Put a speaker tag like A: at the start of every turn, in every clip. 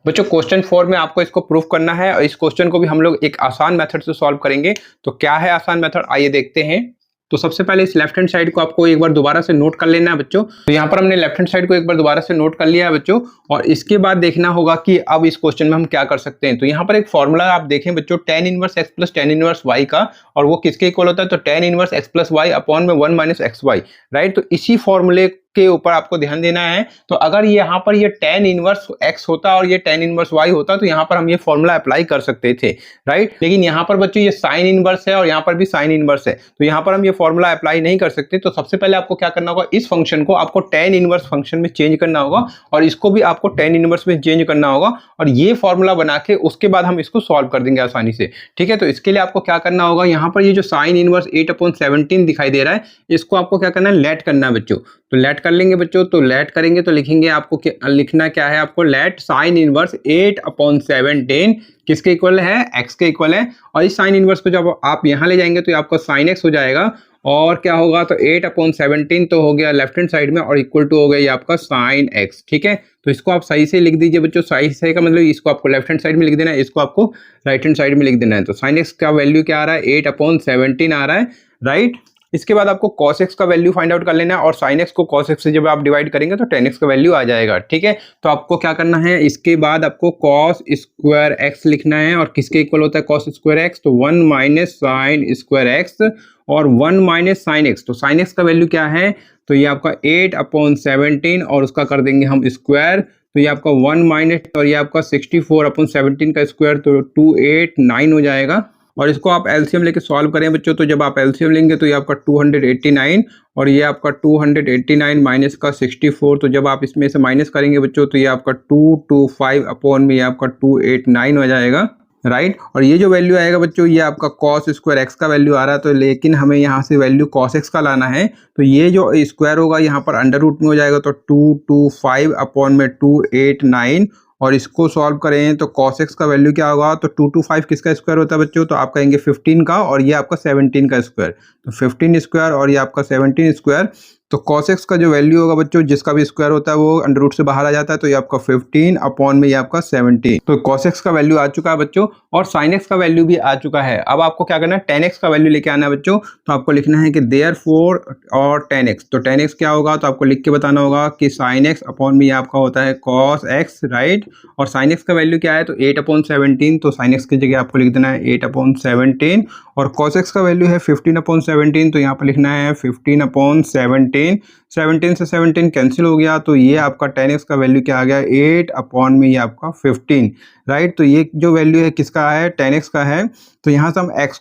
A: बच्चों क्वेश्चन 4 में आपको इसको प्रूफ करना है और इस क्वेश्चन को भी हम लोग एक आसान मेथड से सॉल्व करेंगे। तो क्या है आसान मेथड, आइए देखते हैं। तो सबसे पहले इस लेफ्ट हैंड साइड को आपको एक बार दोबारा से नोट कर लेना है बच्चों। तो यहाँ पर हमने लेफ्ट हैंड साइड को एक बार दोबारा से नोट कर लिया है बच्चों, और इसके बाद देखना होगा कि अब इस क्वेश्चन में हम क्या कर सकते हैं। तो यहाँ पर एक फॉर्मूला आप देखें बच्चों, tan inverse x plus tan inverse y का, और वो किसके इक्वल होता है, तो tan inverse x plus y upon में 1 माइनस एक्स वाई, राइट। तो इसी फॉर्मूले के ऊपर आपको ध्यान देना है। तो अगर यहाँ पर ये tan इनवर्स x होता और ये tan इनवर्स y होता तो यहाँ पर हम ये फॉर्मूला अप्लाई कर सकते थे, राइट। लेकिन यहाँ पर बच्चों ये साइन इनवर्स है और यहाँ पर भी साइन इनवर्स है, तो यहाँ पर हम ये फॉर्मूला अप्लाई नहीं कर सकते। तो सबसे पहले आपको क्या करना होगा, इस फंक्शन को आपको tan इनवर्स फंक्शन में चेंज करना होगा और इसको भी आपको tan इनवर्स में चेंज करना होगा, और ये फॉर्मूला बना के उसके बाद हम इसको सॉल्व कर देंगे आसानी से, ठीक है। तो इसके लिए आपको क्या करना होगा, यहाँ पर ये जो साइन इनवर्स 8/17 दिखाई दे रहा है, इसको आपको क्या करना है, लेट करना है बच्चों। तो लेट कर लेंगे बच्चों, तो लेट करेंगे तो लिखेंगे आपको लिखना क्या है, आपको लेट साइन इनवर्स 8/17 किसके इक्वल है, x के इक्वल है। और इस साइन इनवर्स को जब आप यहाँ ले जाएंगे तो ये आपका साइन x हो जाएगा, और क्या होगा, तो 8/17 तो हो गया लेफ्ट हैंड साइड में और इक्वल टू हो गया ये आपका साइन x, ठीक है। तो इसको आप सही से लिख दीजिए बच्चों, सही का मतलब इसको आपको लेफ्ट हैंड साइड में लिख देना है, इसको आपको राइट हैंड साइड में लिख देना है। तो साइन x का वैल्यू क्या आ रहा है, 8/17 आ रहा है, राइट। इसके बाद आपको cos x का वैल्यू फाइंड आउट कर लेना है, और sin x को cos x से जब आप डिवाइड करेंगे तो tan x का वैल्यू आ जाएगा, ठीक है। तो आपको क्या करना है, इसके बाद आपको cos स्क्वायर x लिखना है, और किसके इक्वल होता है cos स्क्वायर x, तो 1 माइनस साइन स्क्वायर x और 1 माइनस साइन x। तो साइन x का वैल्यू क्या है, तो ये आपका 8/17 और उसका कर देंगे हम स्क्वायर, तो ये आपका 1 माइनस और ये आपका 64/17 का स्क्वायर, तो 289 हो जाएगा। और इसको आप एलसीएम लेके सॉल्व करें बच्चों, तो जब आप एलसीएम लेंगे तो ये आपका 289 और ये आपका 289 माइनस का 64, तो जब आप इसमें से माइनस करेंगे बच्चों तो ये आपका 225 अपॉन में ये आपका 289 हो जाएगा, राइट। और ये जो वैल्यू आएगा बच्चों, ये आपका cos स्क्वायर x का वैल्यू आ रहा है, तो लेकिन हमें यहाँ से वैल्यू cos x का लाना है, तो ये जो स्क्वायर होगा यहाँ पर अंडर रूट में हो जाएगा, तो 225 अपॉन में 289, और इसको सॉल्व करें तो cos x का वैल्यू क्या होगा, तो 225 किसका स्क्वायर होता है बच्चों, तो आप कहेंगे 15 का, और ये आपका 17 का स्क्वायर, तो 15 स्क्वायर और ये आपका 17 स्क्वायर। तो cos x का जो वैल्यू होगा बच्चों, जिसका भी स्क्वायर होता है वो अंडर रूट से बाहर आ जाता है, तो ये आपका 15 अपॉन में ये आपका 17। तो cos x का वैल्यू आ चुका है बच्चों, और sin x का वैल्यू भी आ चुका है। अब आपको क्या करना है, tan x का वैल्यू लेके आना है बच्चों। तो आपको लिखना है कि therefore और tan x, तो tan x क्या होगा, तो आपको लिख के बताना होगा कि sin x अपॉन में ये आपका होता है cos x, राइट। और sin x का वैल्यू क्या है, तो 8/17, तो sin x की जगह आपको लिख देना है 8/17, और cos x का वैल्यू है 15/17, तो यहाँ पर लिखना है 15/17। 17 से 17 कैंसिल हो गया, तो ये आपका tan x का वैल्यू क्या आ गया, 8 अपॉन में ये आपका 15, राइट। तो ये जो वैल्यू है किसका है, tan x का है। तो यहाँ से हम x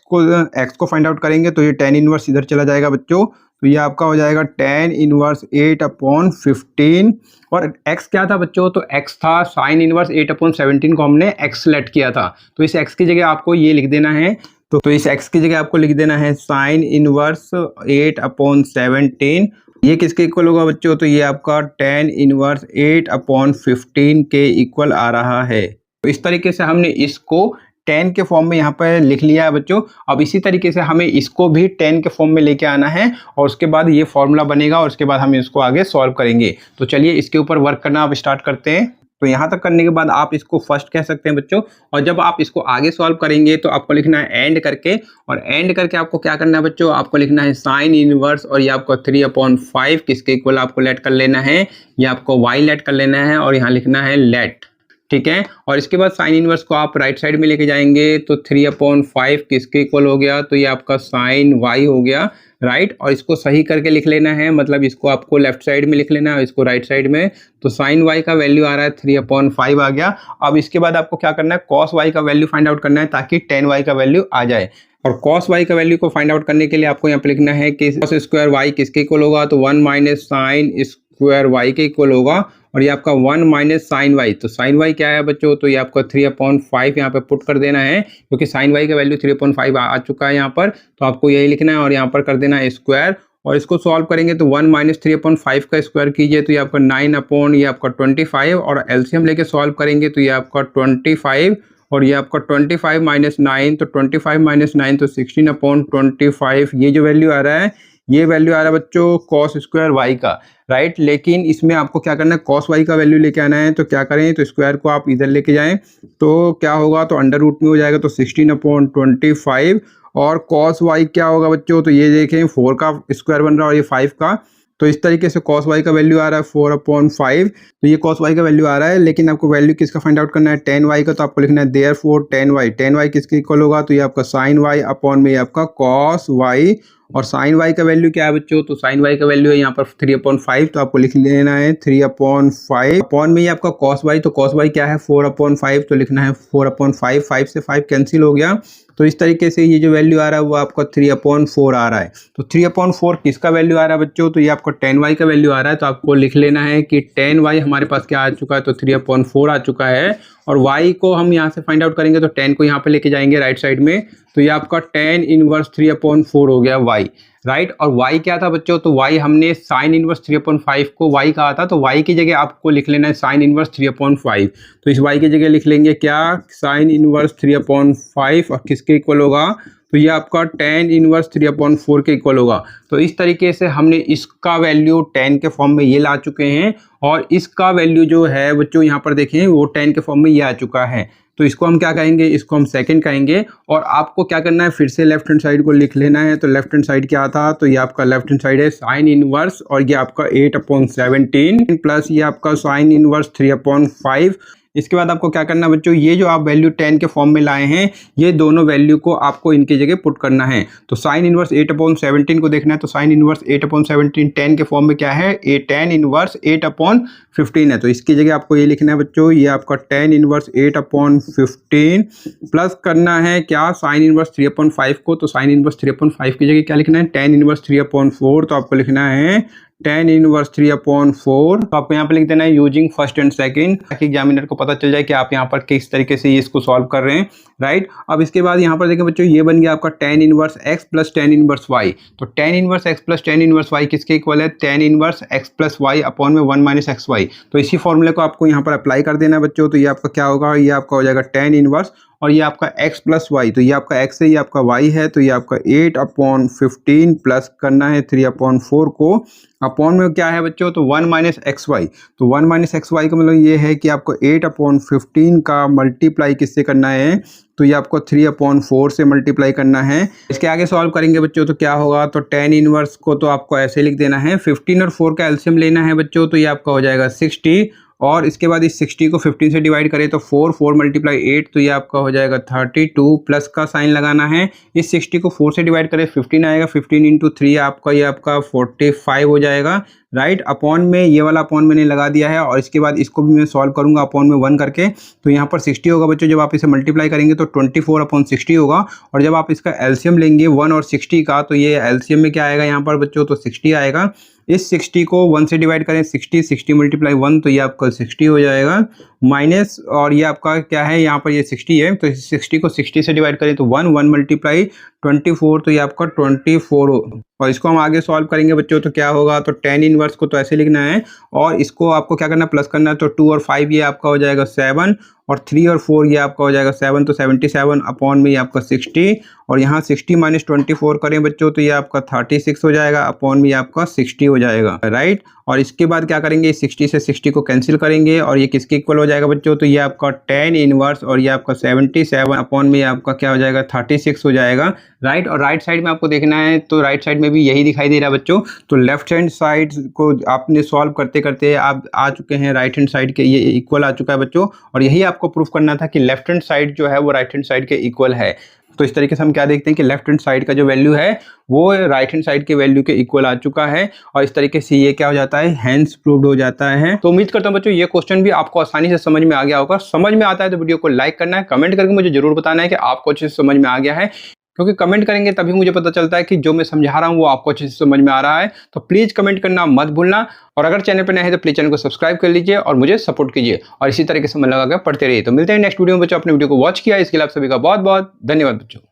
A: को फाइंड आउट करेंगे, तो ये tan इनवर्स इधर चला जाएगा बच्चों, तो ये आपका हो जाएगा tan इनवर्स 8/15, और x क्या था बच्चों, तो x था साइन इनवर्स 8/17 को हमने x लेट किया था, तो इस x की जगह आपको ये लिख देना है। तो इस x की जगह आपको लिख देना है साइन इनवर्स 8/17, ये किसके इक्वल होगा बच्चों, तो ये आपका tan इनवर्स 8/15 के इक्वल आ रहा है। तो इस तरीके से हमने इसको tan के फॉर्म में यहाँ पर लिख लिया है बच्चों। अब इसी तरीके से हमें इसको भी tan के फॉर्म में लेके आना है, और उसके बाद ये फॉर्मूला बनेगा, और उसके बाद हम इसको आगे सॉल्व करेंगे। तो चलिए इसके ऊपर वर्क करना आप स्टार्ट करते हैं। तो यहाँ तक करने के बाद आप इसको फर्स्ट कह सकते हैं बच्चों, और जब आप इसको आगे सॉल्व करेंगे तो आपको लिखना है एंड करके, और एंड करके आपको क्या करना है बच्चों, आपको लिखना है साइन इनवर्स, और ये आपको 3/5 किसके इक्वल आपको लेट कर लेना है, ये आपको y लेट कर लेना है, और यहाँ लिखना है लेट, ठीक है। और इसके बाद साइन इनवर्स को आप राइट साइड में लेके जाएंगे, तो 3/5 किसके इक्वल हो गया, तो ये आपका साइन y हो गया, राइट। और इसको सही करके लिख लेना है, मतलब इसको आपको लेफ्ट साइड में लिख लेना है, इसको राइट साइड में। तो साइन y का वैल्यू आ रहा है 3/5 आ गया। अब इसके बाद आपको क्या करना है, cos y का वैल्यू फाइंड आउट करना है, ताकि tan y का वैल्यू आ जाए। और cos y का वैल्यू को फाइंड आउट करने के लिए आपको यहाँ पे लिखना है कि cos स्क्वायर y किसके इक्वल होगा, तो 1 माइनस साइन स्क्वायर y के इक्वल होगा, और ये आपका 1 माइनस साइन y। तो साइन y क्या है बच्चों, तो ये आपका 3/5 यहाँ पे पुट कर देना है, क्योंकि साइन y का वैल्यू 3/5 आ चुका है यहाँ पर, तो आपको यही लिखना है, और यहाँ पर कर देना है स्क्वायर। और इसको सॉल्व करेंगे तो 1 माइनस 3/5 का स्क्वायर कीजिए, तो ये आपका 9 अपॉन ये आपका 25, और एलसीएम लेके सॉल्व करेंगे तो ये आपका 25, और ये आपका 25 माइनस 9, तो 25 माइनस 9 तो 16/25, ये जो वैल्यू आ रहा है ये वैल्यू आ रहा है बच्चों कॉस स्क्वायर वाई का, राइट। लेकिन इसमें आपको क्या करना है, कॉस वाई का वैल्यू लेके आना है। तो क्या करें, तो स्क्वायर को आप इधर लेके जाएं तो क्या होगा, तो अंडर रूट में हो जाएगा, तो 16/25। और कॉस वाई क्या होगा बच्चों, तो ये देखें 4 का स्क्वायर बन रहा है और ये 5 का, तो इस तरीके से कॉस वाई का वैल्यू आ रहा है 4/5। तो ये कॉस वाई का वैल्यू आ रहा है, लेकिन आपको वैल्यू किसका फाइंड आउट करना है, tan वाई का। तो आपको लिखना है देयरफॉर tan वाई किसके इक्वल होगा, तो ये आपका sin वाई अपॉन में ये आपका cos वाई। और sin वाई का वैल्यू क्या है बच्चों, तो sin वाई का वैल्यू है यहाँ पर 3/5। तो आपको लिख लेना है 3/5 अपॉन में ये आपका cos वाई। तो cos वाई क्या है 4/5, तो लिखना है 4/5। 5 से 5 कैंसिल हो गया, तो इस तरीके से ये जो वैल्यू आ रहा है वो आपका 3/4 आ रहा है। तो 3/4 किसका वैल्यू आ रहा है बच्चों, तो ये आपको tan वाई का वैल्यू आ रहा है। तो आपको लिख लेना है कि tan वाई हमारे पास क्या आ चुका है, तो 3/4 आ चुका है। और y को हम यहाँ से फाइंड आउट करेंगे, तो tan को यहाँ पे लेके जाएंगे राइट साइड में, तो ये आपका tan इनवर्स 3/4 हो गया y, राइट। और y क्या था बच्चों, तो y हमने sin इनवर्स 3/5 को y कहा था, तो y की जगह आपको लिख लेना है sin इनवर्स 3/5। तो इस y की जगह लिख लेंगे क्या, sin इनवर्स 3/5, और किसके इक्वल होगा, तो ये आपका tan इनवर्स 3/4 के इक्वल होगा। तो इस तरीके से हमने इसका वैल्यू tan के फॉर्म में ये ला चुके हैं, और इसका वैल्यू जो है बच्चों यहाँ पर देखें वो tan के फॉर्म में ये आ चुका है। तो इसको हम क्या कहेंगे, इसको हम सेकंड कहेंगे। और आपको क्या करना है, फिर से लेफ्ट हैंड साइड को लिख लेना है। तो लेफ्ट हैंड साइड क्या था, तो ये आपका लेफ्ट हैंड साइड है साइन इनवर्स, और ये आपका 8/17 प्लस ये आपका साइन इनवर्स 3/5। इसके बाद आपको क्या करना है बच्चों, ये जो आप वैल्यू tan के फॉर्म में लाए हैं, ये दोनों वैल्यू को आपको इनकी जगह पुट करना है। तो साइन इनवर्स 8/17 को देखना है, तो साइन इनवर्स 8/17 tan के फॉर्म में क्या है, tan इनवर्स 8/15 है। तो इसकी जगह आपको ये लिखना है बच्चों, ये आपका tan इनवर्स 8/15 प्लस करना है क्या, साइन इनवर्स 3/5 को। तो साइन इनवर्स 3/5 की जगह क्या लिखना है, tan इनवर्स 3/4। तो आपको लिखना है tan इनवर्स 3/4। तो आपको यहाँ पे लिख देना है यूजिंग फर्स्ट एंड सेकंड, ताकि एग्जामिनर को पता चल जाए कि आप यहाँ पर किस तरीके से इसको सॉल्व कर रहे हैं, राइट। अब इसके बाद यहाँ पर देखें बच्चों, ये बन गया आपका tan inverse x plus tan inverse y। तो tan inverse x plus tan inverse y किसके इक्वल है, tan inverse x plus y upon में 1 माइनस एक्स वाई। तो इसी फॉर्मूले को आपको यहाँ पर अप्लाई कर देना है बच्चों। तो ये आपका क्या होगा, ये आपका हो जाएगा tan इनवर्स, और ये आपका x प्लस वाई, तो ये आपका x है, ये आपका y है, तो ये आपका 8/15 प्लस करना है 3/4 को, अपॉन में क्या है बच्चों, तो 1 माइनस एक्स वाई। तो 1 माइनस एक्स वाई का मतलब ये है कि आपको 8/15 का मल्टीप्लाई किससे करना है, तो ये आपको 3/4 से मल्टीप्लाई करना है। इसके आगे सॉल्व करेंगे बच्चों, तो क्या होगा, तो tan इनवर्स को तो आपको ऐसे लिख देना है, 15 और 4 का एलसीएम लेना है बच्चों। तो ये आपका हो जाएगा 60, और इसके बाद इस 60 को 15 से डिवाइड करें तो 4 मल्टीप्लाई 8, तो ये आपका हो जाएगा 32, प्लस का साइन लगाना है। इस 60 को 4 से डिवाइड करें 15 आएगा, 15 इंटू 3 आपका ये आपका 45 हो जाएगा, राइट। अपॉन में ये वाला अपॉन मैंने लगा दिया है, और इसके बाद इसको भी मैं सॉल्व करूंगा अपॉन में 1 करके। तो यहाँ पर 60 होगा बच्चों, जब आप इसे मल्टीप्लाई करेंगे तो 24/60 होगा। और जब आप इसका एलसीएम लेंगे 1 और 60 का, तो ये एलसीएम में क्या आएगा यहाँ पर बच्चों, तो 60 आएगा। इस 60 को 1 से डिवाइड करें, 60 मल्टीप्लाई 1, तो ये आपका 60 हो जाएगा, माइनस, और ये आपका क्या है, यहाँ पर ये 60 है, तो 60 को 60 से डिवाइड करें तो 1 मल्टीप्लाई 24, तो ये आपका 24 हो। और इसको हम आगे सॉल्व करेंगे बच्चों, तो क्या होगा, तो tan इनवर्स को तो ऐसे लिखना है, और इसको आपको क्या करना है, प्लस करना है। तो 2 और 5 ये आपका हो जाएगा 7, और 3 और 4 ये आपका हो जाएगा 7, तो 77 अपॉन में ये आपका 60, और यहाँ 60 माइनस 24 करें बच्चों, तो ये आपका 36 हो जाएगा, अपॉन में ये आपका 60 हो जाएगा, राइट। और इसके बाद क्या करेंगे, 60 से 60 को कैंसिल करेंगे, और ये किसके इक्वल हो जाएगा बच्चों, तो ये आपका tan इनवर्स, और ये आपका 77 अपॉन में ये आपका क्या हो जाएगा, 36 हो जाएगा, राइट। और राइट साइड में आपको देखना है, तो राइट साइड में भी यही दिखाई दे रहा है बच्चों। तो लेफ्ट हैंड साइड को आपने सॉल्व करते करते आप आ चुके हैं राइट हैंड साइड के, ये इक्वल आ चुका है बच्चों। और यही आपको प्रूफ करना था कि लेफ्ट हैंड साइड जो है वो राइट हैंड साइड के इक्वल है। तो इस तरीके से हम क्या देखते हैं कि लेफ्ट हैंड साइड का जो वैल्यू है वो राइट हैंड साइड के वैल्यू के इक्वल आ चुका है, और इस तरीके से ये क्या हो जाता है, हेंस प्रूव्ड हो जाता है। तो उम्मीद करता हूं बच्चों ये क्वेश्चन भी आपको आसानी से समझ में आ गया होगा। समझ में आता है तो वीडियो को लाइक करना है, कमेंट करके मुझे जरूर बताना है कि आपको अच्छे से समझ में आ गया है, क्योंकि कमेंट करेंगे तभी मुझे पता चलता है कि जो मैं समझा रहा हूँ वो आपको अच्छे से समझ में आ रहा है। तो प्लीज़ कमेंट करना मत भूलना, और अगर चैनल पर नए हैं तो प्लीज़ चैनल को सब्सक्राइब कर लीजिए और मुझे सपोर्ट कीजिए, और इसी तरीके से मन लगा कर पढ़ते रहिए। तो मिलते हैं नेक्स्ट वीडियो में बच्चों। अपने वीडियो को वॉच किया इसके लिए आप सभी का बहुत बहुत धन्यवाद बच्चों।